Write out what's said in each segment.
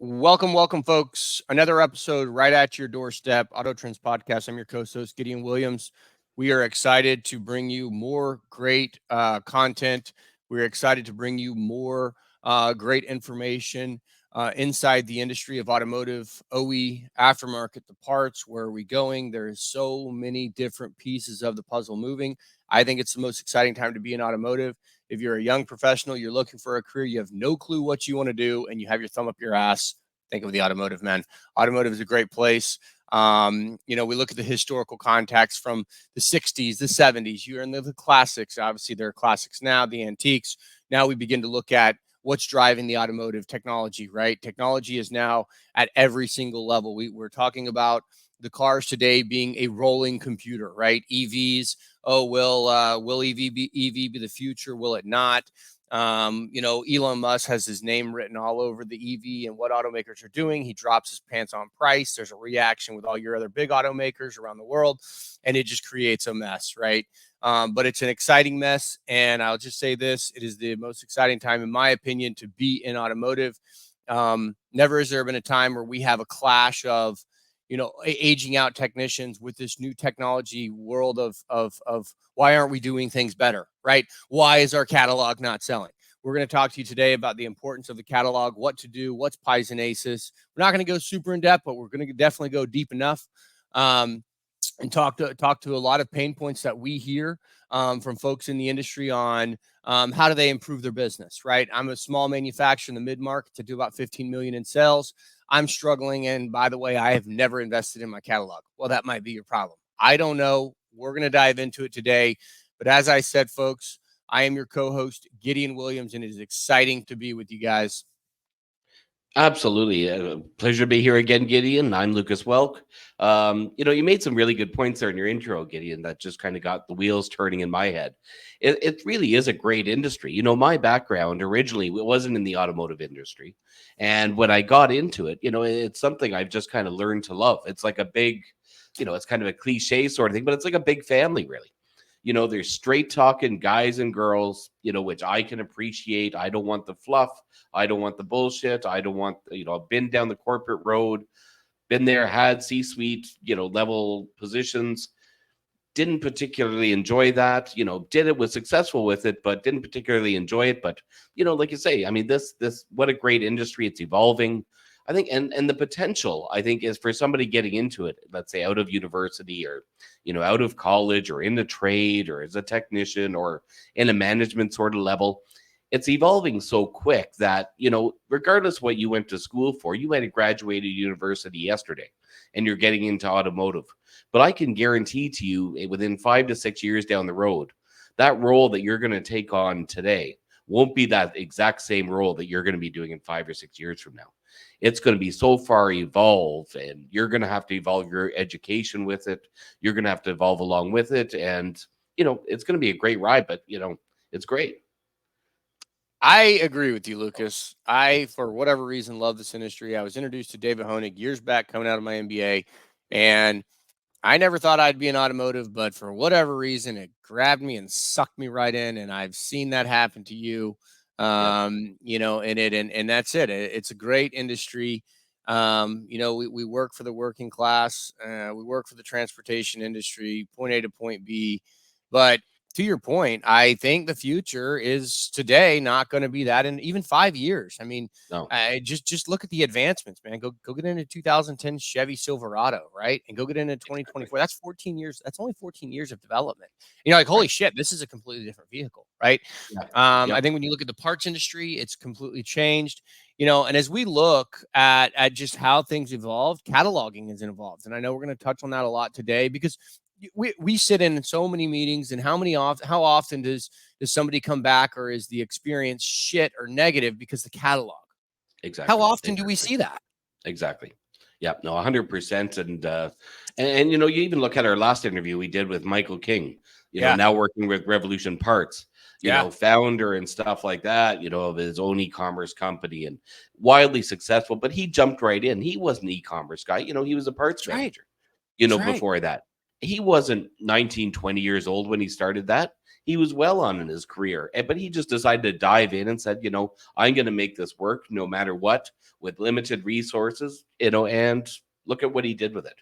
Welcome, folks. Another episode right at your doorstep, Auto Trends Podcast. I'm your co-host, Gideon Williams. We are excited to bring you more great content. We're excited to bring you more great information inside the industry of automotive, OE, aftermarket, the parts. Where are we going? There's so many different pieces of the puzzle moving. I think it's the most exciting time to be in automotive. If you're a young professional, you're looking for a career, you have no clue what you want to do, and you have your thumb up your ass, think of the automotive, man. Automotive is a great place. We look at the historical context from the 60s, the 70s. You're in the classics. Obviously, there are classics now, the antiques. Now we begin to look at what's driving the automotive technology, right? Technology is now at every single level. We're talking about the cars today being a rolling computer, right? EVs. Oh, will EV be the future? Will it not? Elon Musk has his name written all over the EV and what automakers are doing. He drops his pants on price. There's a reaction with all your other big automakers around the world, and it just creates a mess, right? But it's an exciting mess. And I'll just say this, it is the most exciting time, in my opinion, to be in automotive. Never has there been a time where we have a clash of aging out technicians with this new technology world of why aren't we doing things better, right? Why is our catalog not selling? We're going to talk to you today about the importance of the catalog, what to do, what's Pies and Aces. We're not going to go super in depth, but we're going to definitely go deep enough and talk to a lot of pain points that we hear from folks in the industry on how do they improve their business, right? I'm a small manufacturer in the mid-market to do about 15 million in sales. I'm struggling. And by the way, I have never invested in my catalog. Well, that might be your problem. I don't know. We're going to dive into it today. But as I said, folks, I am your co-host, Gideon Williams, and it is exciting to be with you guys. Absolutely. Pleasure to be here again, Gideon. I'm Lucas Welk. You made some really good points there in your intro, Gideon, that just kind of got the wheels turning in my head. It really is a great industry. My background originally, it wasn't in the automotive industry. And when I got into it, it's something I've just kind of learned to love. It's like a big, it's kind of a cliche sort of thing, but it's like a big family, really. There's straight talking guys and girls, which I can appreciate. I don't want the fluff. I don't want the bullshit. I don't want, I've been down the corporate road, been there, had C-suite, level positions. Didn't particularly enjoy that, was successful with it, but didn't particularly enjoy it. But, like you say, I mean, this, what a great industry. It's evolving. I think, and the potential, I think, is for somebody getting into it, let's say out of university or, out of college or in the trade or as a technician or in a management sort of level. It's evolving so quick that, regardless what you went to school for, you might have graduated university yesterday and you're getting into automotive. But I can guarantee to you within 5 to 6 years down the road, that role that you're going to take on today won't be that exact same role that you're going to be doing in 5 or 6 years from now. It's going to be so far evolved, and you're going to have to evolve your education with it. You're going to have to evolve along with it. And, it's going to be a great ride, but, it's great. I agree with you, Lucas. I, for whatever reason, love this industry. I was introduced to David Honig years back coming out of my MBA, and I never thought I'd be in automotive, but for whatever reason, it grabbed me and sucked me right in. And I've seen that happen to you, Yep. and that's it. It's a great industry. We work for the working class. We work for the transportation industry, point A to point B. But to your point, I think the future is today not going to be that in even 5 years. I mean, No. just look at the advancements, man. Go get into 2010 Chevy Silverado, right? And go get into 2024. That's 14 years. That's only 14 years of development. Like, holy Right. shit, this is a completely different vehicle, right? Yeah. I Yep. think when you look at the parts industry, it's completely changed. And as we look at just how things evolved, cataloging has evolved. And I know we're going to touch on that a lot today because we sit in so many meetings, and how often does somebody come back, or is the experience shit or negative because the catalog? How Exactly. often do we Exactly. see that? Exactly. Yeah. No, 100%. And you even look at our last interview we did with Michael King, Yeah. now working with Revolution Parts, Yeah. founder and stuff like that, of his own e-commerce company and wildly successful, but he jumped right in. He was an e-commerce guy. He was a parts That's right. manager, That's right. before that. he wasn't 19, 20 years old when he started that. He was well on in his career, but he just decided to dive in and said, I'm going to make this work no matter what with limited resources, and look at what he did with it.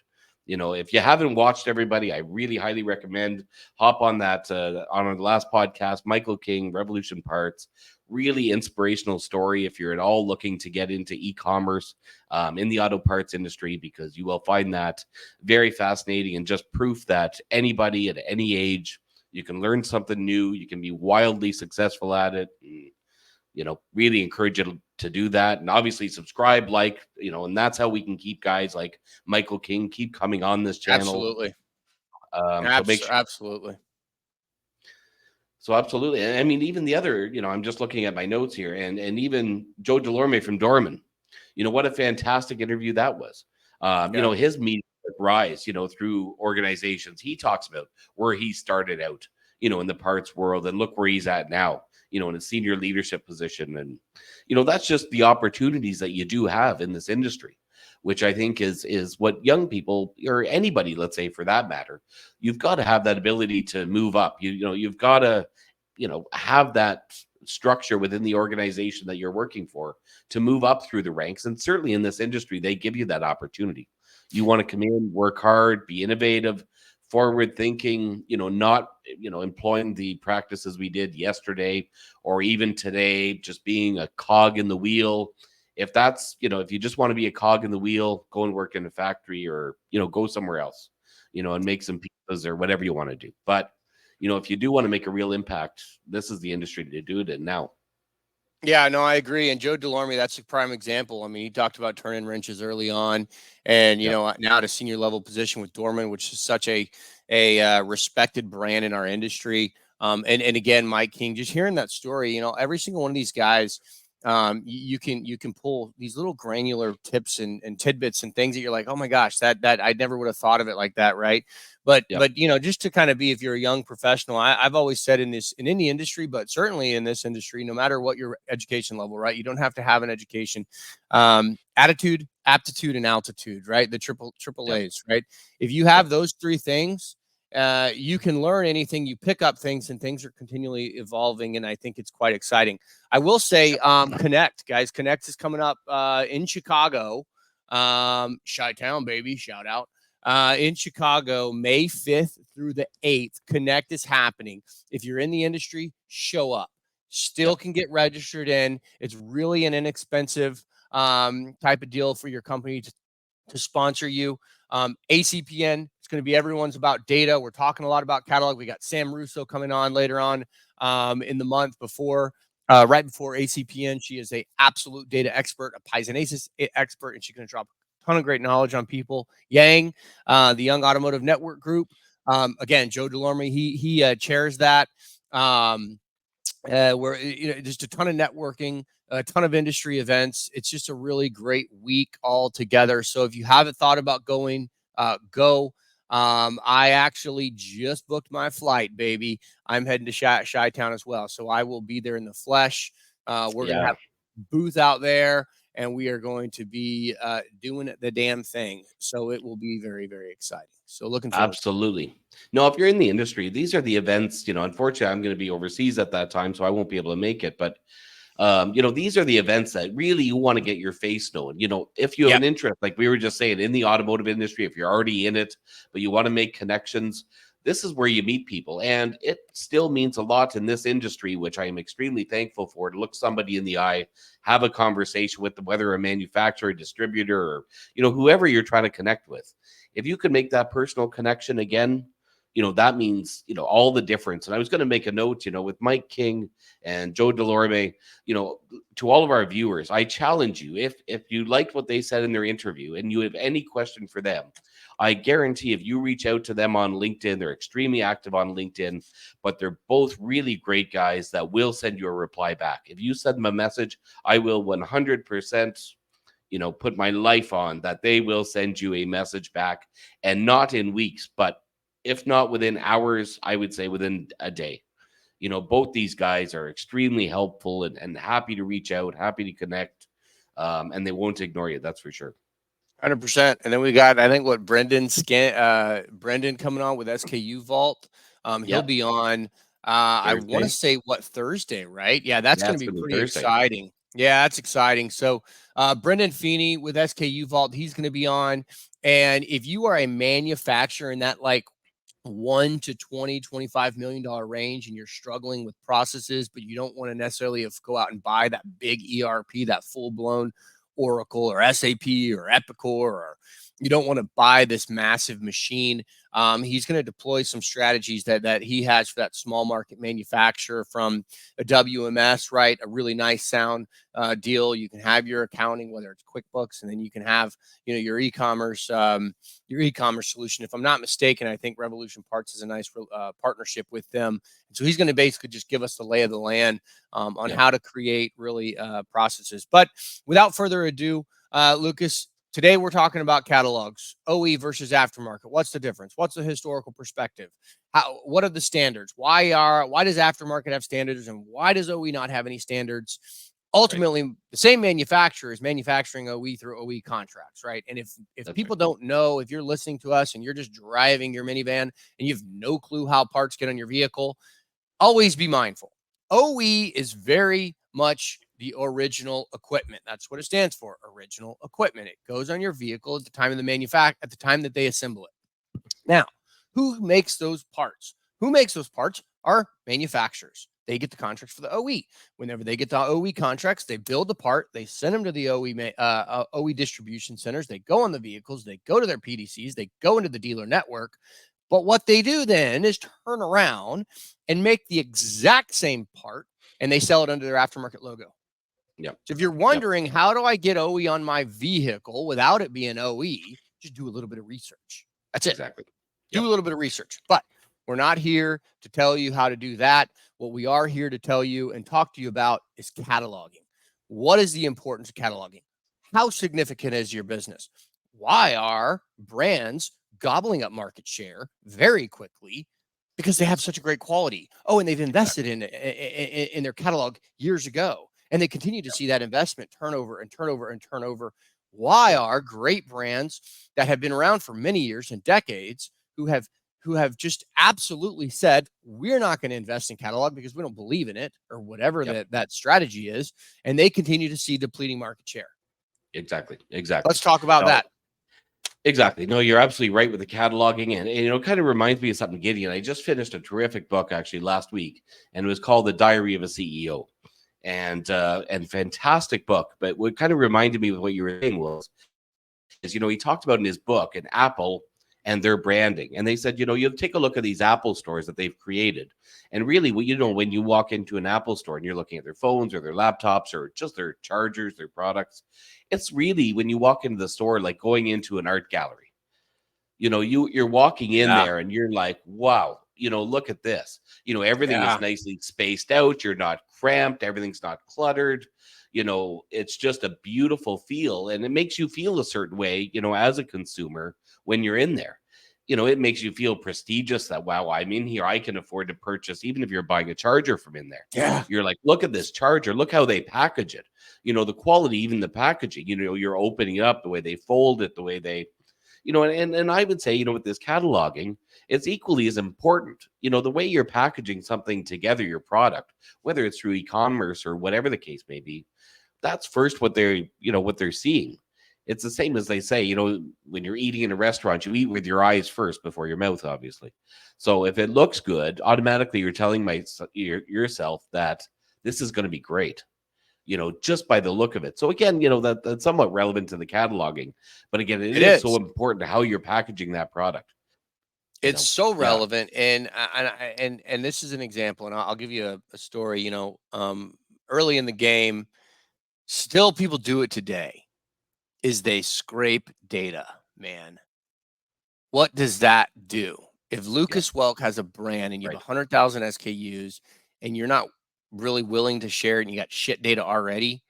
If you haven't watched, everybody, I really highly recommend hop on that on our last podcast, Michael King, Revolution Parts. Really inspirational story if you're at all looking to get into e-commerce in the auto parts industry, because you will find that very fascinating and just proof that anybody at any age, you can learn something new, you can be wildly successful at it. Really encourage you to do that, and obviously subscribe, and that's how we can keep guys like Michael King keep coming on this channel. Absolutely. So make sure. Absolutely. So absolutely. And I mean, even the other, I'm just looking at my notes here, and even Joe Delorme from Dorman, what a fantastic interview that was. Yeah. His media rise, through organizations. He talks about where he started out, in the parts world, and look where he's at now, in a senior leadership position. And, that's just the opportunities that you do have in this industry, which I think is what young people, or anybody, let's say for that matter, you've got to have that ability to move up. You've got to, have that structure within the organization that you're working for to move up through the ranks. And certainly in this industry, they give you that opportunity. You want to come in, work hard, be innovative, forward thinking, not, employing the practices we did yesterday or even today, just being a cog in the wheel. If that's, if you just want to be a cog in the wheel, go and work in a factory, or, go somewhere else, and make some pizzas or whatever you want to do. But, if you do want to make a real impact, this is the industry to do it in now. Yeah, no, I agree. And Joe Delorme, that's a prime example. I mean, he talked about turning wrenches early on, and Yep. now at a senior level position with Dorman, which is such a respected brand in our industry. And again, Mike King, just hearing that story, every single one of these guys, you can pull these little granular tips and tidbits and things that you're like, oh my gosh, that I never would have thought of it like that, right? But Yep. just to kind of be, if you're a young professional, I've always said in any industry, but certainly in this industry, no matter what your education level, right? You don't have to have an education. Attitude, aptitude, and altitude, right? The triple Yep. A's, right? If you Yep. have those three things, you can learn anything, you pick up things, and things are continually evolving. And I think it's quite exciting. I will say, Connect, guys. Connect is coming up in Chicago. Chi-Town, baby. Shout out. In Chicago, May 5th through the 8th. Connect is happening. If you're in the industry, show up. Still Yep. can get registered in. It's really an inexpensive type of deal for your company to sponsor you. ACPN, it's going to be everyone's about data. We're talking a lot about catalog. We got Sam Russo coming on later on in the month before. Right before ACPN, she is a absolute data expert, a Paisanesis expert, and she's going to drop a ton of great knowledge on people. Yang, the Young Automotive Network Group. Again, Joe Delorme, he chairs that. Where just a ton of networking, a ton of industry events. It's just a really great week all together. So if you haven't thought about going, go. I actually just booked my flight, baby. I'm heading to Chi-Town as well, so I will be there in the flesh. We're gonna Yeah. have a booth out there, and we are going to be doing the damn thing. So it will be very, very exciting. So looking forward. Absolutely. No, if you're in the industry, these are the events, unfortunately, I'm going to be overseas at that time, so I won't be able to make it. But, these are the events that really you want to get your face known. If you have Yeah. an interest, like we were just saying, in the automotive industry, if you're already in it, but you want to make connections, this is where you meet people. And it still means a lot in this industry, which I am extremely thankful for, to look somebody in the eye, have a conversation with them, whether a manufacturer, distributor, or, whoever you're trying to connect with. If you can make that personal connection again, that means, all the difference. And I was going to make a note, with Mike King and Joe Delorme, to all of our viewers, I challenge you, if you liked what they said in their interview and you have any question for them, I guarantee if you reach out to them on LinkedIn, they're extremely active on LinkedIn, but they're both really great guys that will send you a reply back. If you send them a message, I will 100% put my life on that they will send you a message back, and not in weeks, but if not within hours, I would say within a day. Both these guys are extremely helpful and happy to reach out, happy to connect, and they won't ignore you. That's for sure. 100%. And then we got, I think, what Brendan coming on with SKU Vault. He'll Yep, be on, I want to Thursday. say what, Thursday, right? Yeah, that's Yeah, going to it's be gonna be pretty Thursday. exciting. Yeah, that's exciting. So, Brendan Feeney with SKU Vault, he's going to be on. And if you are a manufacturer in that like 1 to 20, $25 million range, and you're struggling with processes, but you don't want to necessarily go out and buy that big ERP, that full blown Oracle or SAP or Epicor, or you don't want to buy this massive machine. He's going to deploy some strategies that he has for that small market manufacturer from a WMS, right? A really nice sound deal. You can have your accounting, whether it's QuickBooks, and then you can have, your e-commerce solution. If I'm not mistaken, I think Revolution Parts is a nice partnership with them. And so he's going to basically just give us the lay of the land on Yep. how to create really processes. But without further ado, Lucas, today we're talking about catalogs, OE versus aftermarket. What's the difference? What's the historical perspective? What are the standards? Why does aftermarket have standards, and why does OE not have any standards? Right. Ultimately, the same manufacturer is manufacturing OE through OE contracts, right? And if That's right. people don't know, if you're listening to us and you're just driving your minivan and you have no clue how parts get on your vehicle, always be mindful. OE is very much the original equipment. That's what it stands for, original equipment. It goes on your vehicle at the time of the at the time that they assemble it. Now, who makes those parts? Who makes those parts are manufacturers. They get the contracts for the OE. Whenever they get the OE contracts, they build the part, they send them to the OE distribution centers, they go on the vehicles, they go to their PDCs, they go into the dealer network. But what they do then is turn around and make the exact same part, and they sell it under their aftermarket logo. Yep. So if you're Yep. wondering, how do I get OE on my vehicle without it being OE, just do a little bit of research. That's it. Exactly. Do Yep. a little bit of research. But we're not here to tell you how to do that. What we are here to tell you and talk to you about is cataloging. What is the importance of cataloging? How significant is your business? Why are brands gobbling up market share very quickly? Because they have such a great quality. Oh, and they've invested Exactly. in their catalog years ago, and they continue to Yep. see that investment turnover and turnover and turnover. Why Yep. are great brands that have been around for many years and decades, who have just absolutely said, we're not going to invest in catalog because we don't believe in it, or whatever Yep. that strategy is, and they continue to see depleting market share? Exactly. Exactly. Let's talk about No, that. exactly. No, you're absolutely right with the cataloging, and it kind of reminds me of something, Gideon. I just finished a terrific book actually last week, and it was called The Diary of a CEO, and fantastic book. But what kind of reminded me of what you were saying was, is he talked about in his book and Apple and their branding, and they said, you take a look at these Apple stores that they've created, and really, when you walk into an Apple store and you're looking at their phones or their laptops or just their chargers, their products, it's really, when you walk into the store, like going into an art gallery. You're walking in Yeah. there and you're like, wow, look at this. Everything is Yeah. nicely spaced out. You're not cramped. Everything's not cluttered. It's just a beautiful feel, and it makes you feel a certain way, as a consumer when you're in there. It makes you feel prestigious that, wow, I'm in here. I can afford to purchase, even if you're buying a charger from in there. Yeah. You're like, look at this charger. Look how they package it. The quality, even the packaging, you're opening up the way they fold it, the way they, and I would say, with this cataloging, it's equally as important, the way you're packaging something together, your product, whether it's through e-commerce or whatever the case may be. That's first what they're seeing. It's the same as they say, when you're eating in a restaurant, you eat with your eyes first before your mouth, obviously. So if it looks good, automatically you're telling yourself that this is going to be great, just by the look of it. So again, that's somewhat relevant to the cataloging, but again, it It is so is. important to how you're packaging that product. You It's know, so yeah, relevant, and this is an example, and I'll give you a story. Early in the game, still people do it today. Is they scrape data, man. What does that do? If yep, Lucas Welk has a brand and you have right, 100,000 SKUs and you're not really willing to share it, and you got shit data already,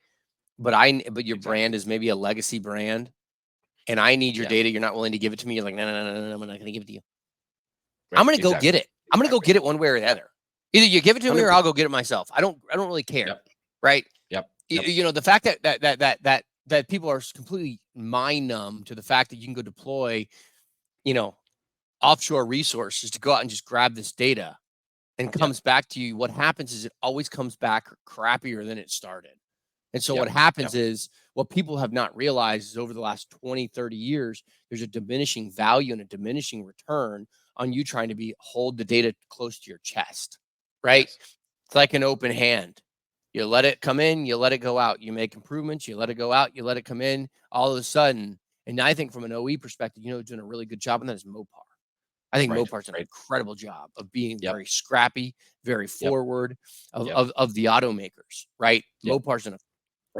but your exactly, brand is maybe a legacy brand, and I need your yeah, data, you're not willing to give it to me. You're like, no, no, no, no, no, I'm not going to give it to you. I'm right, going to go get exactly, it. I'm going to go exactly, get it one way or the other. Either you give it to me or I'll 100%. go get it myself. I don't really care, Yep, right? yep, yep, The fact that that people are completely mind numb to the fact that you can go deploy, you know, offshore resources to go out and just grab this data and Yep. comes back to you. What happens is it always comes back crappier than it started. And so what Yep. happens Yep. is what people have not realized is over the last 20, 30 years, there's a diminishing value and a diminishing return on you trying to hold the data close to your chest, right? Yes. It's like an open hand. You let it come in, you let it go out. You make improvements, you let it go out, you let it come in. All of a sudden, and I think from an OE perspective, doing a really good job, and that is Mopar. I think Right. Mopar's an Right. incredible job of being Yep. very scrappy, very Yep. forward Yep. of the automakers, right? Yep. Mopar's a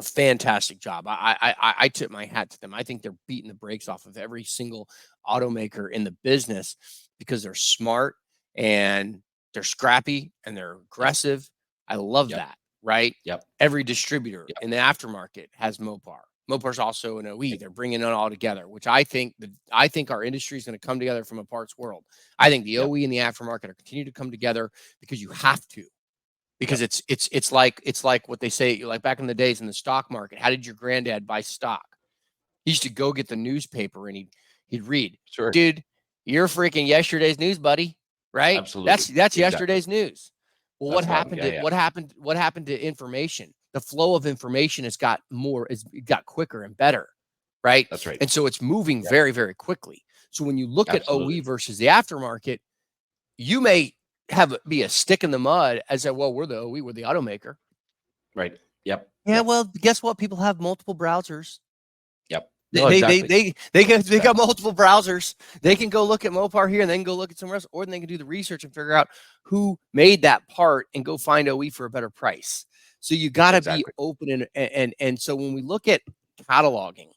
fantastic job. I tip my hat to them. I think they're beating the brakes off of every single automaker in the business because they're smart and they're scrappy and they're Yep. aggressive. I love Yep. that, right? Yep. Every distributor Yep. in the aftermarket has Mopar. Mopar's also an OE. Yep. They're bringing it all together, which I think our industry is going to come together from a parts world. I think the Yep. OE and the aftermarket are continue to come together because you have to, because Yep. it's like what they say, like back in the days in the stock market. How did your granddad buy stock? He used to go get the newspaper and he'd read, Sure. dude, you're freaking yesterday's news, buddy. Right? Absolutely. That's Exactly. yesterday's news. Well, what That's gone. happened Yeah. to Yeah. what happened to information? The flow of information it got quicker and better, right? That's right. And so it's moving Yep. very, very quickly. So when you look at OE Absolutely. versus the aftermarket, you may be a stick in the mud as a, well, we're the OE, we're the automaker. Right. Yep. Yeah, Yep. well, guess what? People have multiple browsers. Yep. They No, they they exactly. they got Exactly. multiple browsers. They can go look at Mopar here and then go look at somewhere else, or they can do the research and figure out who made that part and go find OE for a better price. So you got to be Exactly. open and so when we look at cataloging,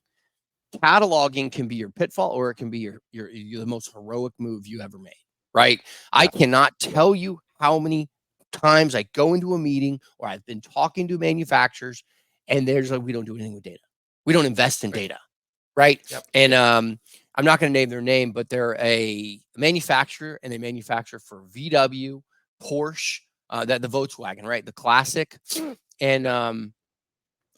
cataloging can be your pitfall or it can be your the most heroic move you ever made, right? I Yeah. cannot tell you how many times I go into a meeting or I've been talking to manufacturers and there's like, we don't do anything with data. We don't invest in Right. data, right? Yep. And Yep. I'm not going to name their name, but they're a manufacturer and they manufacture for VW, Porsche, that the Volkswagen, right? The classic. And Yep.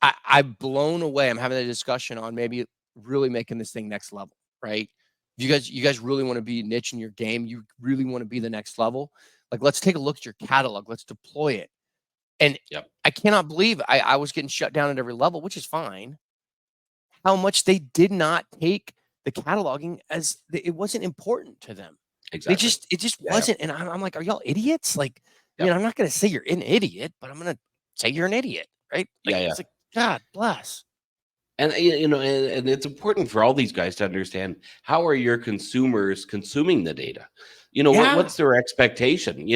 I'm blown away. I'm having a discussion on maybe really making this thing next level, right? You guys really want to be niche in your game. You really want to be the next level. Like, let's take a look at your catalog. Let's deploy it. And Yep. I cannot believe I was getting shut down at every level, which is fine. How much they did not take the cataloging as it wasn't important to them. Exactly. It just Yeah. Yeah. wasn't. And I'm like, are y'all idiots? Like, Yep. I'm not going to say you're an idiot, but I'm going to say you're an idiot, right? Like, Yeah. Yeah. it's like, God bless. And and it's important for all these guys to understand how are your consumers consuming the data. Yeah. What's their expectation?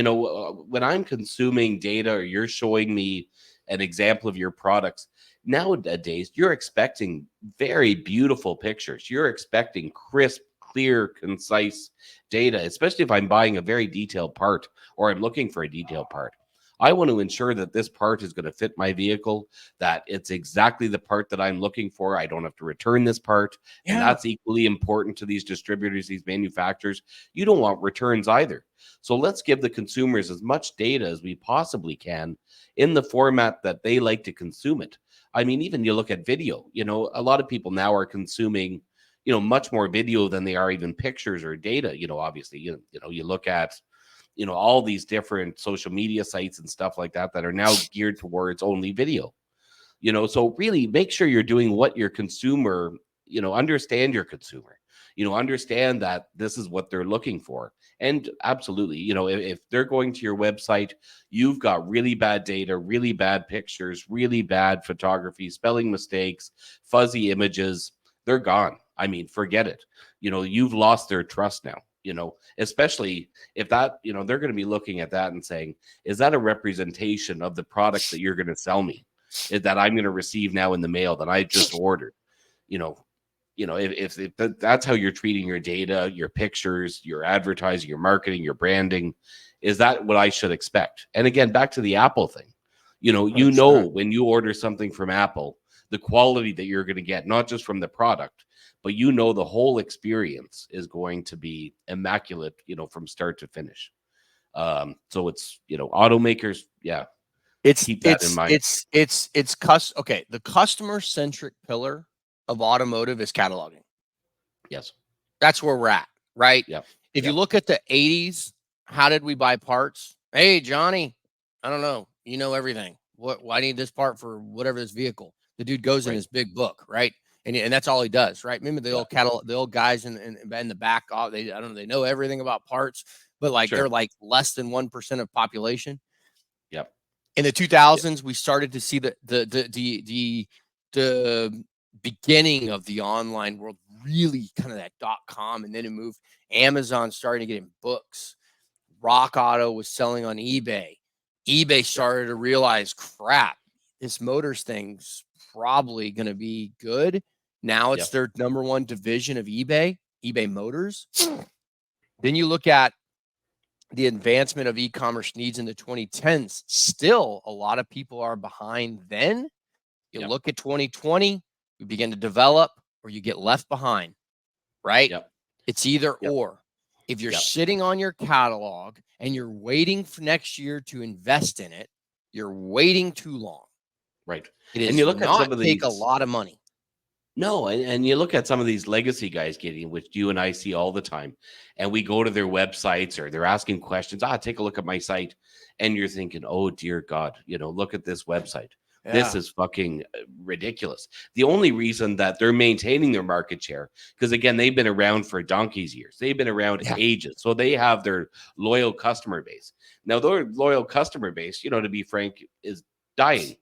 When I'm consuming data, or you're showing me an example of your products nowadays, you're expecting very beautiful pictures. You're expecting crisp, clear, concise data, especially if I'm buying a very detailed part or I'm looking for a detailed part. I want to ensure that this part is going to fit my vehicle, that it's exactly the part that I'm looking for. I don't have to return this part. And Yeah. that's equally important to these distributors, these manufacturers. You don't want returns either. So let's give the consumers as much data as we possibly can in the format that they like to consume it. I mean, even you look at video, a lot of people now are consuming, much more video than they are even pictures or data. Obviously, you look at all these different social media sites and stuff like that are now geared towards only video. So really make sure you're doing what your consumer, understand your consumer, understand that this is what they're looking for. And absolutely, if they're going to your website, you've got really bad data, really bad pictures, really bad photography, spelling mistakes, fuzzy images, they're gone. I mean, forget it. You've lost their trust now, especially if that, they're going to be looking at that and saying, is that a representation of the product that you're going to sell me? That I'm going to receive now in the mail that I just ordered? You know, if that's how you're treating your data, your pictures, your advertising, your marketing, your branding, is that what I should expect? And again, back to the Apple thing, 100%. when you order something from Apple, the quality that you're going to get, not just from the product, but the whole experience is going to be immaculate, from start to finish. So it's, automakers, yeah, Keep that in mind. Okay. The customer centric pillar of automotive is cataloging. Yes. That's where we're at, right? Yep. If you Yep. look at the 80s, how did we buy parts? Hey, Johnny, I don't know. You know everything. I need this part for whatever this vehicle. The dude goes in Right. his big book, right? And that's all he does, right? Remember the Yeah. old the old guys in the back. I don't know. They know everything about parts, but like Sure. they're like less than 1% of population. Yep. In the 2000s, we started to see the beginning of the online world, really kind of that .com, and then it moved. Amazon starting to get in books. Rock Auto was selling on eBay. eBay started to realize, crap, this motors thing's probably going to be good. Now it's their number one division of eBay Motors. Then you look at the advancement of e-commerce needs in the 2010s. Still, a lot of people are behind then. You look at 2020, you begin to develop or you get left behind, right? Yep. It's either or. If you're sitting on your catalog and you're waiting for next year to invest in it, you're waiting too long. Right. It And is you look at not some of take a these. lot of money. No, and you look at some of these legacy guys getting, which you and I see all the time, and we go to their websites or they're asking questions. Take a look at my site, and you're thinking, oh dear God, look at this website. This is fucking ridiculous. The only reason that they're maintaining their market share, because again, they've been around for donkey's years. They've been around ages, so they have their loyal customer base. Now, their loyal customer base, to be frank, is dying.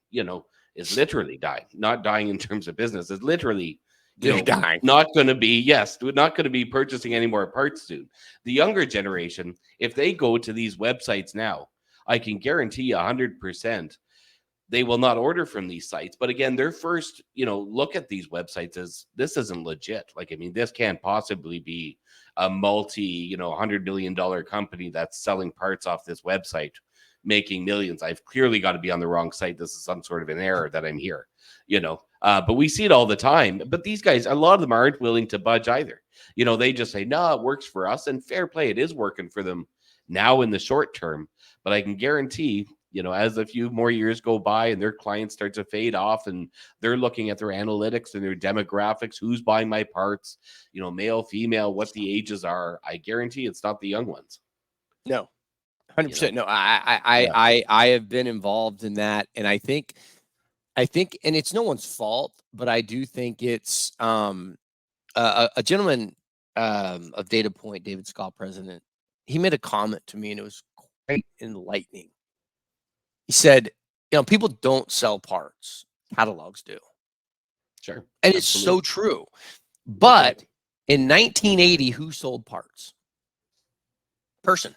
Is literally dying, not dying in terms of business, is literally, Dying. not going to be, not going to be purchasing any more parts soon. The younger generation, if they go to these websites now, I can guarantee you 100% they will not order from these sites. But again, their first, look at these websites is this isn't legit. Like, I mean, this can't possibly be a multi, $100 million company that's selling parts off this website, making millions. I've clearly got to be on the wrong site. This is some sort of an error that I'm here, but we see it all the time. But these guys, a lot of them aren't willing to budge either. They just say, no, it works for us. And fair play, it is working for them now in the short term. But I can guarantee, as a few more years go by and their clients start to fade off and they're looking at their analytics and their demographics, who's buying my parts, male, female, what the ages are, I guarantee it's not the young ones. No. 100%. No, I have been involved in that, and I think, and it's no one's fault, but I do think it's a gentleman of Data Point, David Scott, president. He made a comment to me, and it was quite enlightening. He said, people don't sell parts; catalogs do. Sure, and it's so true. But in 1980, who sold parts?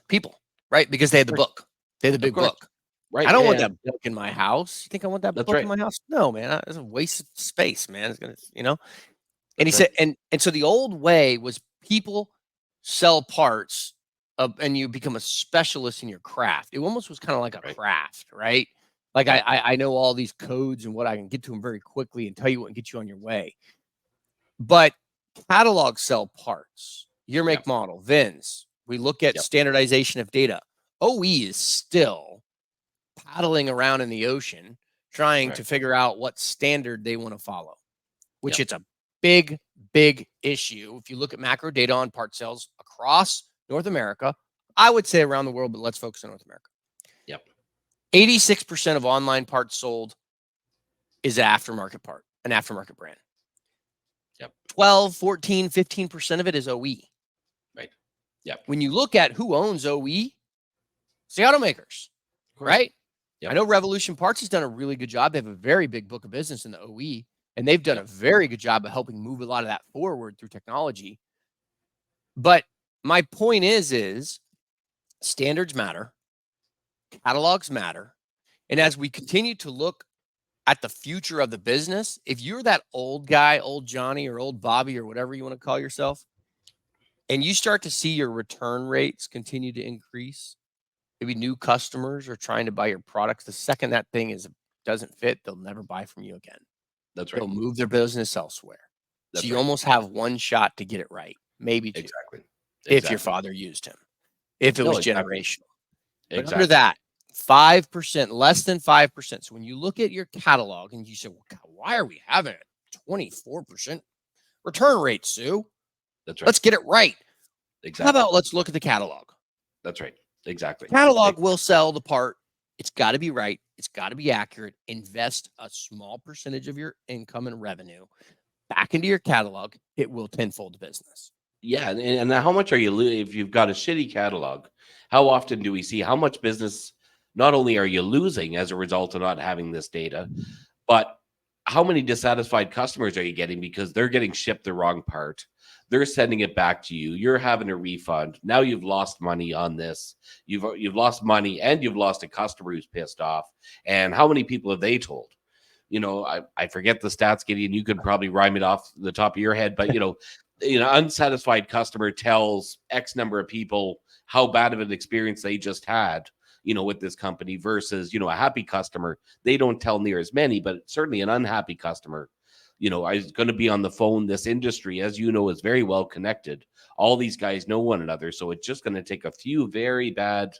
People. Right? Because they had the book. They had the big book. Right. I don't want that book in my house. You think I want that book right. in my house? No, man. It's a waste of space, man. It's gonna, And he said, and so the old way was people sell parts and you become a specialist in your craft. It almost was kind of like a craft, right? Like I know all these codes and what I can get to them very quickly and tell you what and get you on your way. But catalogs sell parts, year, make, model, VINs. We look at standardization of data. OE is still paddling around in the ocean trying to figure out what standard they want to follow, which it's a big, big issue. If you look at macro data on part sales across North America, I would say around the world, but let's focus on North America. 86% of online parts sold is an aftermarket part, an aftermarket brand. 12, 14, 15% of it is OE. When you look at who owns OE, it's the automakers, right? I know Revolution Parts has done a really good job. They have a very big book of business in the OE, and they've done a very good job of helping move a lot of that forward through technology. But my point is standards matter, catalogs matter, and as we continue to look at the future of the business, if you're that old guy, old Johnny or old Bobby or whatever you want to call yourself, and you start to see your return rates continue to increase, maybe new customers are trying to buy your products. The second that thing doesn't fit, they'll never buy from you again. That's right. They'll move their business elsewhere. So you almost have one shot to get it right, maybe two. Exactly. If your father used him, if it was generational. But under that, 5%, less than 5%. So when you look at your catalog and you say, well, God, why are we having a 24% return rate, Sue? That's right. Let's get it right. Exactly. How about let's look at the catalog? That's right. Exactly. Catalog will sell the part. It's got to be right. It's got to be accurate. Invest a small percentage of your income and revenue back into your catalog. It will tenfold the business. Yeah, and how much are you if you've got a shitty catalog? How often do we see how much business not only are you losing as a result of not having this data, but how many dissatisfied customers are you getting because they're getting shipped the wrong part? They're sending it back to you. You're having a refund. Now you've lost money on this. You've lost money and you've lost a customer who's pissed off. And how many people have they told? I forget the stats, Gideon. You could probably rhyme it off the top of your head, but unsatisfied customer tells X number of people how bad of an experience they just had, with this company versus, a happy customer. They don't tell near as many, but certainly an unhappy customer, I was going to be on the phone. This industry, as you know, is very well connected. All these guys know one another. So it's just going to take a few very bad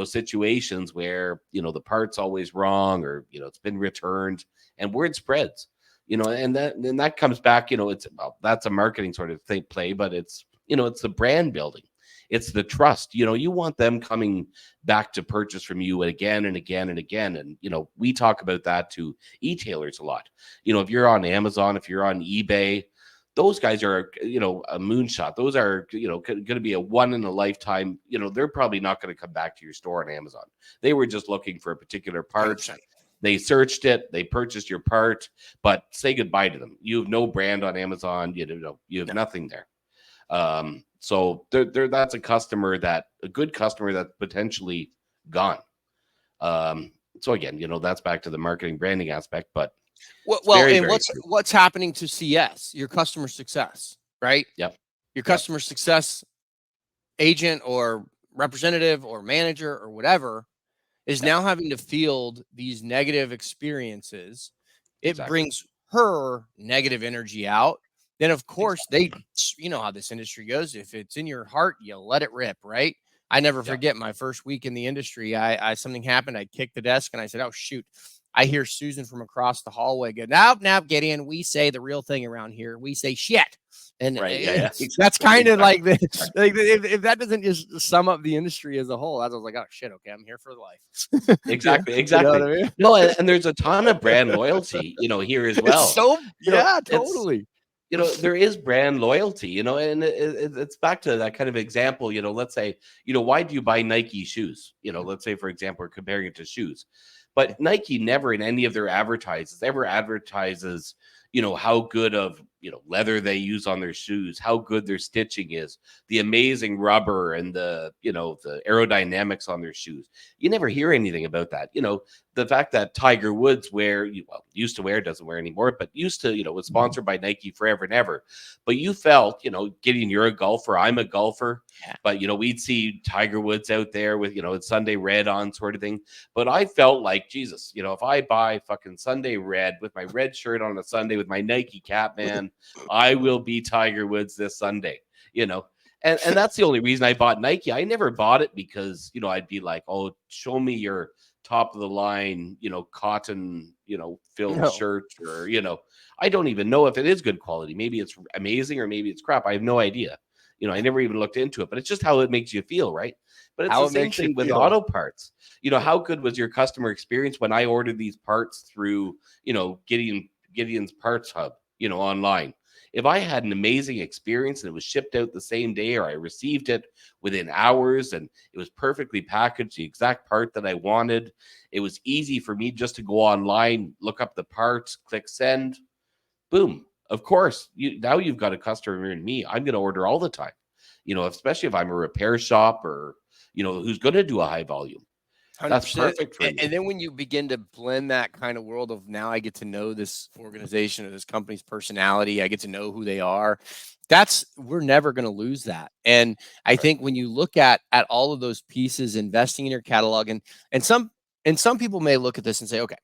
situations where, the part's always wrong or, it's been returned and word spreads, and that comes back, that's a marketing sort of play, but it's the brand building. It's the trust, you want them coming back to purchase from you again and again and again. And, we talk about that to e-tailers a lot. If you're on Amazon, if you're on eBay, those guys are, a moonshot. Those are, going to be a one in a lifetime. They're probably not going to come back to your store on Amazon. They were just looking for a particular part. 100%. They searched it, they purchased your part, but say goodbye to them. You have no brand on Amazon. You have nothing there. So that's a good customer that's potentially gone. So again, that's back to the marketing branding aspect, but what's happening to CS, your customer success, right? Yep. Your customer success agent or representative or manager or whatever is now having to field these negative experiences. It brings her negative energy out. Then, of course, you know how this industry goes. If it's in your heart, you let it rip, right? I never forget my first week in the industry. I something happened. I kicked the desk and I said, "Oh shoot!" I hear Susan from across the hallway go, "Nope, get in. We say the real thing around here. We say shit." And that's kind of like the if that doesn't just sum up the industry as a whole, I was like, "Oh shit, okay, I'm here for life." Exactly. You know what I mean? No, and there's a ton of brand loyalty, here as well. Totally. There is brand loyalty, and it's back to that kind of example. Let's say, why do you buy Nike shoes? Let's say, for example, we're comparing it to shoes, but Nike never in any of their advertises ever advertises, how good of, leather they use on their shoes, how good their stitching is, the amazing rubber and the aerodynamics on their shoes. You never hear anything about that. The fact that Tiger Woods used to wear, doesn't wear anymore, but used to, was sponsored by Nike forever and ever. But you felt, Gideon, you're a golfer, I'm a golfer, but, we'd see Tiger Woods out there with, Sunday red on sort of thing. But I felt like, Jesus, if I buy fucking Sunday red with my red shirt on a Sunday with my Nike cap, man, I will be Tiger Woods this Sunday, And that's the only reason I bought Nike. I never bought it because, I'd be like, oh, show me your top of the line, cotton, filled shirt, or, I don't even know if it is good quality. Maybe it's amazing or maybe it's crap. I have no idea. I never even looked into it, but it's just how it makes you feel, right? But it's the same thing with auto parts. How good was your customer experience when I ordered these parts through, Gideon's Parts Hub, online? If I had an amazing experience and it was shipped out the same day, or I received it within hours and it was perfectly packaged, the exact part that I wanted, it was easy for me just to go online, look up the parts, click send, boom. Of course, now you've got a customer in me. I'm going to order all the time, especially if I'm a repair shop or, who's going to do a high volume. 100%. That's perfect for me. And then when you begin to blend that kind of world of, now I get to know this organization or this company's personality, I get to know who they are. We're never going to lose that. And I think when you look at all of those pieces, investing in your catalog, and some people may look at this and say, okay,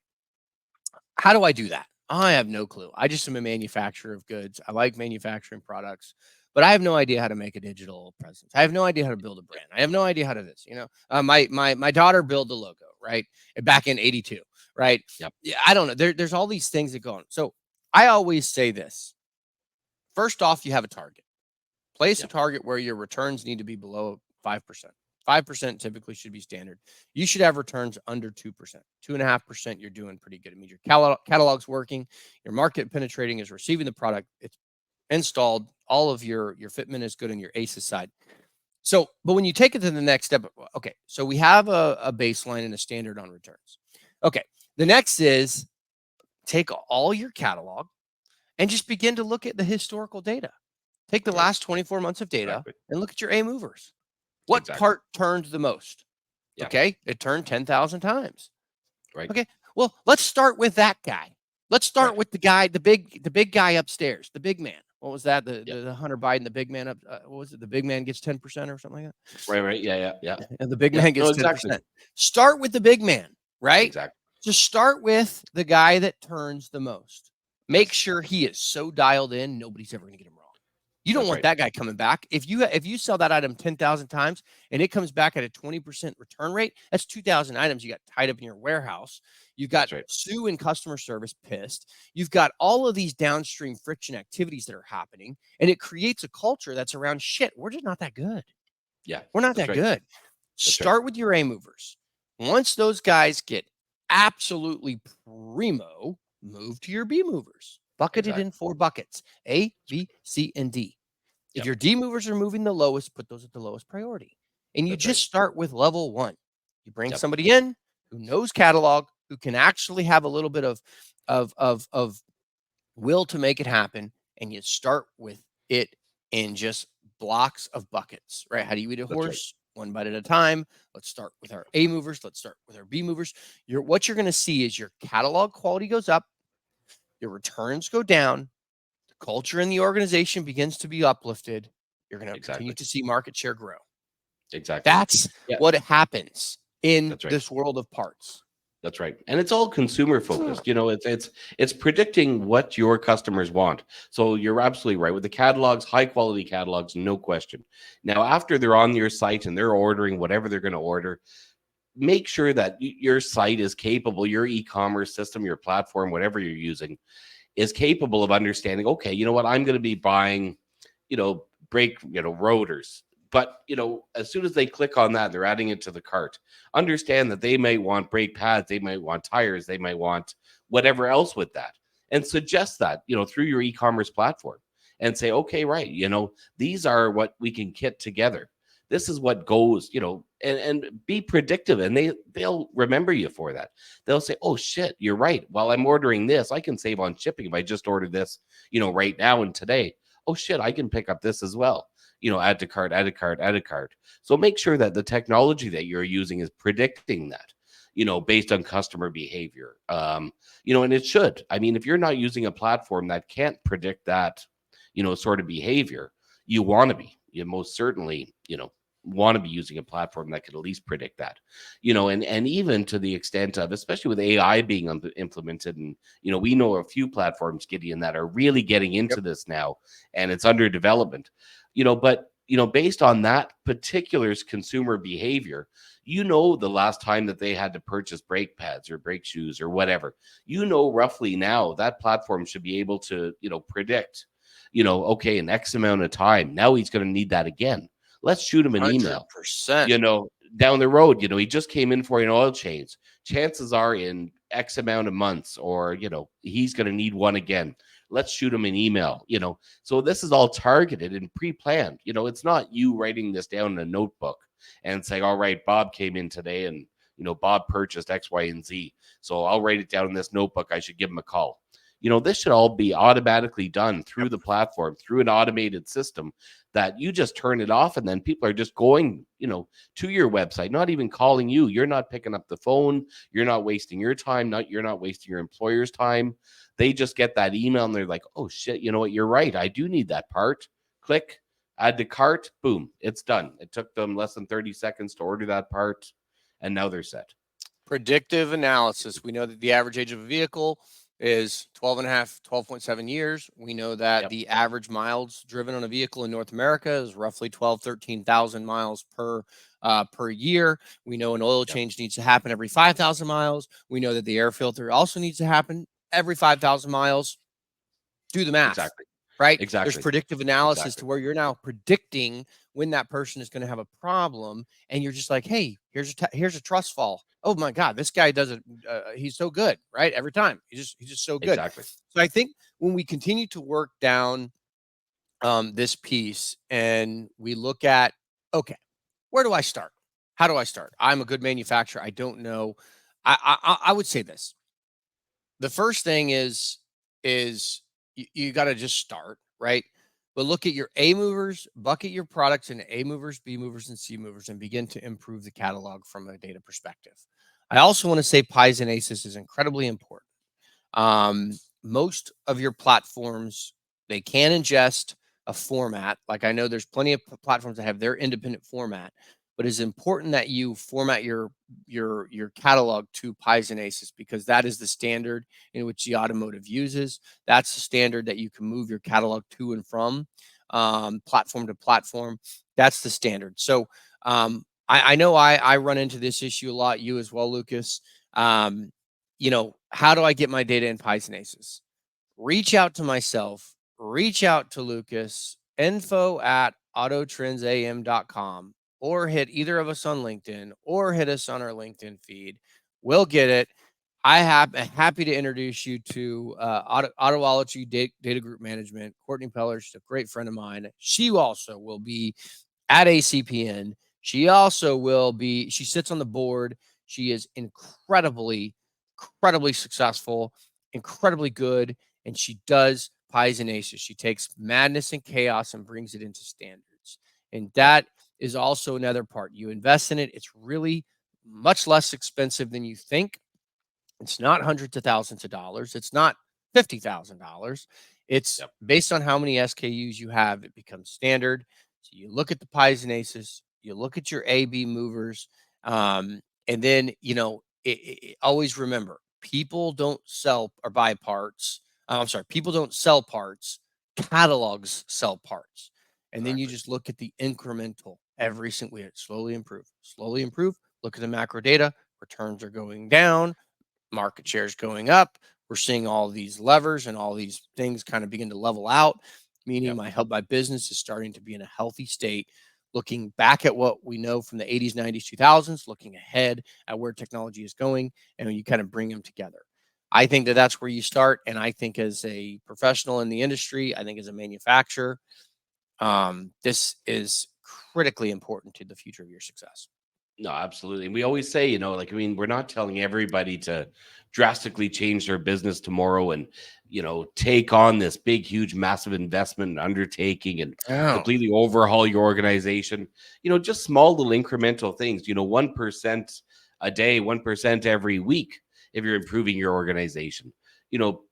how do I do that? I have no clue. I just am a manufacturer of goods. I like manufacturing products, but I have no idea how to make a digital presence. I have no idea how to build a brand. I have no idea how to this. My daughter built a logo, right? Back in 82, right? Yep. Yeah, I don't know. There's all these things that go on. So I always say this. First off, you have a target. Place a Yep. target where your returns need to be below 5%. 5% typically should be standard. You should have returns under 2%. 2.5%, you're doing pretty good. It means your catalog's working, your market penetrating is receiving the product, it's installed, all of your fitment is good on your ACES side. So, but when you take it to the next step, okay, so we have a baseline and a standard on returns. Okay, the next is take all your catalog and just begin to look at the historical data. Take the Right. last 24 months of data Exactly. and look at your A movers. What Exactly. part turned the most? Yeah. Okay, it turned 10,000 times. Right. Okay, well, let's start with that guy. Let's start Right. with the guy, the big guy upstairs, the big man. What was that? Yep. The Hunter Biden, the big man up. What was it? The big man gets 10% or something like Right. Right. Yeah. Yeah. Yeah. that. And the big Yeah. man No, gets exactly. 10%. Start with the big man, right? Exactly. Just start with the guy that turns the most. Make Yes. sure he is so dialed in, nobody's ever going to get him wrong. You don't That's want right. that guy coming back. If you sell that item 10,000 times and it comes back at a 20% return rate, that's 2,000 items you got tied up in your warehouse. You've got That's right. Sue in customer service pissed. You've got all of these downstream friction activities that are happening, and it creates a culture that's around shit. We're just not that good. Yeah. We're not That's that right. good. That's right. Start with your A movers. Once those guys get absolutely primo, move to your B movers. Bucketed Exactly. in 4 buckets: A, B, C, and D. If Yep. your D movers are moving the lowest, put those at the lowest priority. And you That's right. just start with level 1. You bring Yep. somebody in who knows catalog, who can actually have a little bit of will to make it happen, and you start with it in just blocks of buckets, right? How do you eat a That's right. horse? One bite at a time. Let's start with our A movers. Let's start with our B movers. What you're going to see is your catalog quality goes up, your returns go down, the culture in the organization begins to be uplifted. You're going to continue Exactly. to see market share grow. Exactly. That's Yeah. what happens in That's right. this world of parts. That's right. And it's all consumer focused. It's predicting what your customers want. So you're absolutely right. With the catalogs, high quality catalogs, no question. Now, after they're on your site and they're ordering whatever they're going to order, make sure that your site is capable, your e-commerce system, your platform, whatever you're using, is capable of understanding, okay, you know what, I'm going to be buying, brake, rotors. But, as soon as they click on that, they're adding it to the cart. Understand that they may want brake pads, they might want tires, they might want whatever else with that. And suggest that, through your e-commerce platform and say, okay, right, these are what we can kit together. This is what goes, and be predictive. And they'll remember you for that. They'll say, oh shit, you're right. While I'm ordering this, I can save on shipping if I just order this, right now and today. Oh shit, I can pick up this as well. Add to cart, add to cart, add to cart. So make sure that the technology that you're using is predicting that, based on customer behavior. And it should. I mean, if you're not using a platform that can't predict that, sort of behavior, you want to be. You most certainly, want to be using a platform that could at least predict that, and even to the extent of, especially with AI being implemented, and we know a few platforms, Gideon, that are really getting into Yep. this now, and it's under development, but based on that particular consumer behavior, the last time that they had to purchase brake pads or brake shoes or whatever, roughly now that platform should be able to predict, okay, in X amount of time, now he's going to need that again. Let's shoot him an email, 100%. down the road. He just came in for an oil change. Chances are in X amount of months, or, he's going to need one again. Let's shoot him an email, So this is all targeted and pre-planned. It's not you writing this down in a notebook and saying, all right, Bob came in today and, Bob purchased X, Y, and Z. So I'll write it down in this notebook. I should give him a call. This should all be automatically done through the platform, through an automated system that you just turn it off, and then people are just going, to your website, not even calling you. You're not picking up the phone. You're not wasting your time. You're not wasting your employer's time. They just get that email and they're like, oh shit, you know what? You're right. I do need that part. Click, add to cart. Boom, it's done. It took them less than 30 seconds to order that part, and now they're set. Predictive analysis. We know that the average age of a vehicle is 12 and a half, 12.7 years. We know that Yep. the average miles driven on a vehicle in North America is roughly 12, 13,000 miles per year. We know an oil Yep. change needs to happen every 5,000 miles. We know that the air filter also needs to happen every 5,000 miles. Do the math, Exactly. right? There's Exactly. predictive analysis Exactly. to where you're now predicting when that person is going to have a problem, and you're just like, hey, here's a trust fall. Oh my God, this guy does it. He's so good, right? Every time he's just so good. Exactly. So I think when we continue to work down this piece and we look at, okay, where do I start? How do I start? I'm a good manufacturer. I don't know. I would say this: the first thing is you got to just start, right? But look at your A movers, bucket your products in A movers, B movers, and C movers, and begin to improve the catalog from a data perspective. I also want to say Pies and Aces is incredibly important. Most of your platforms, they can ingest a format. Like I know there's plenty of platforms that have their independent format, but it's important that you format your catalog to Pies and Aces because that is the standard in which the automotive uses. That's the standard that you can move your catalog to and from platform to platform. That's the standard. So I know I run into this issue a lot. You as well, Lucas. Um, how do I get my data in Pies and Aces? Reach out to myself, reach out to Lucas, info at autotrendsam.com, or hit either of us on LinkedIn or hit us on our LinkedIn feed. We'll get it. Happy to introduce you to Autoology Data Group Management. Courtney Peller, she's a great friend of mine. She also will be at ACPN. She sits on the board. She is incredibly successful, incredibly good, and she does Pies and Aces. She takes madness and chaos and brings it into standards. And Yep. that is also another part. You invest in it, it's really much less expensive than you think. It's not hundreds of thousands of dollars. It's not $50,000. It's Yep. based on how many SKUs you have, it becomes standard. So you look at the Pies and Aces, you look at your AB movers, and then, always remember people don't sell or buy parts. I'm sorry, people don't sell parts, catalogs sell parts. And then you Exactly. just look at the incremental every single year, slowly improve, slowly improve. Look at the macro data, returns are going down, market shares going up. We're seeing all these levers and all these things kind of begin to level out, meaning Yep. my business is starting to be in a healthy state. Looking back at what we know from the 80s, 90s, 2000s, looking ahead at where technology is going, and you kind of bring them together. I think that that's where you start. And I think as a professional in the industry, I think as a manufacturer, this is critically important to the future of your success. No, absolutely. And we always say, like, I mean, we're not telling everybody to drastically change their business tomorrow and, take on this big, huge, massive investment and undertaking and Oh, completely overhaul your organization. Just small little incremental things, 1% a day, 1% every week if you're improving your organization.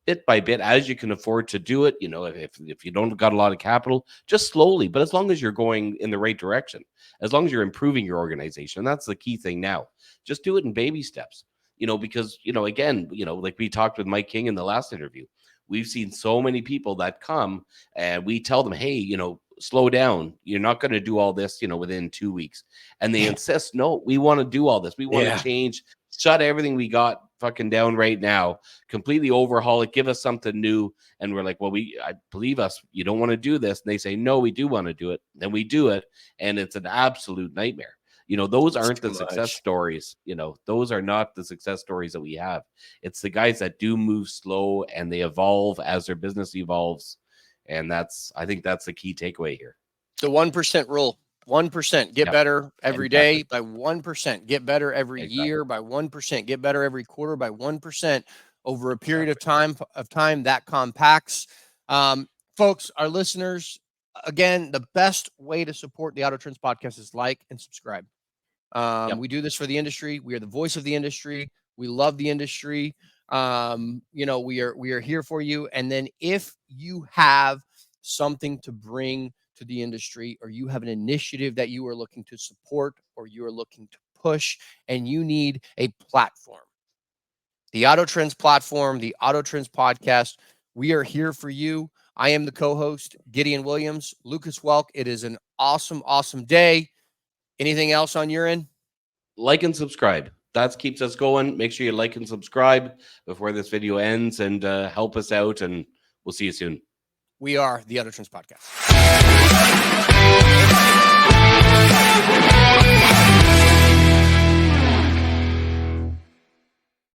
Bit by bit, as you can afford to do it. If you don't got a lot of capital, just slowly, but as long as you're going in the right direction, as long as you're improving your organization. That's the key thing now. Just do it in baby steps, because, again, like we talked with Mike King in the last interview, we've seen so many people that come and we tell them, hey, slow down. You're not going to do all this, within 2 weeks. And they insist, no, we want to do all this. We want to yeah. change, shut everything we got fucking down right now, completely overhaul it, give us something new. And we're like, well, I believe us, you don't want to do this. And they say, no, we do want to do it. Then we do it. And it's an absolute nightmare. Those It's aren't too the success much. stories. Those are not the success stories that we have. It's the guys that do move slow and they evolve as their business evolves. And I think that's the key takeaway here. The 1% rule. 1% get Yep. better every Exactly. day by 1% get better every Exactly. year by 1% get better every quarter by 1% over a period Exactly. of time that compacts. Um, Folks, our listeners, again, the best way to support the Auto Trends podcast is like and subscribe. Yep. We do this for the industry. We are the voice of the industry. We love the industry. We are here for you. And then if you have something to bring to the industry, or you have an initiative that you are looking to support, or you are looking to push, and you need a platform, the Auto Trends platform, the Auto Trends podcast. We are here for you. I am the co-host, Gideon Williams, Lucas Welk. It is an awesome, awesome day. Anything else on your end? Like and subscribe. That keeps us going. Make sure you like and subscribe before this video ends, and help us out, and we'll see you soon. We are the Auto Trends podcast.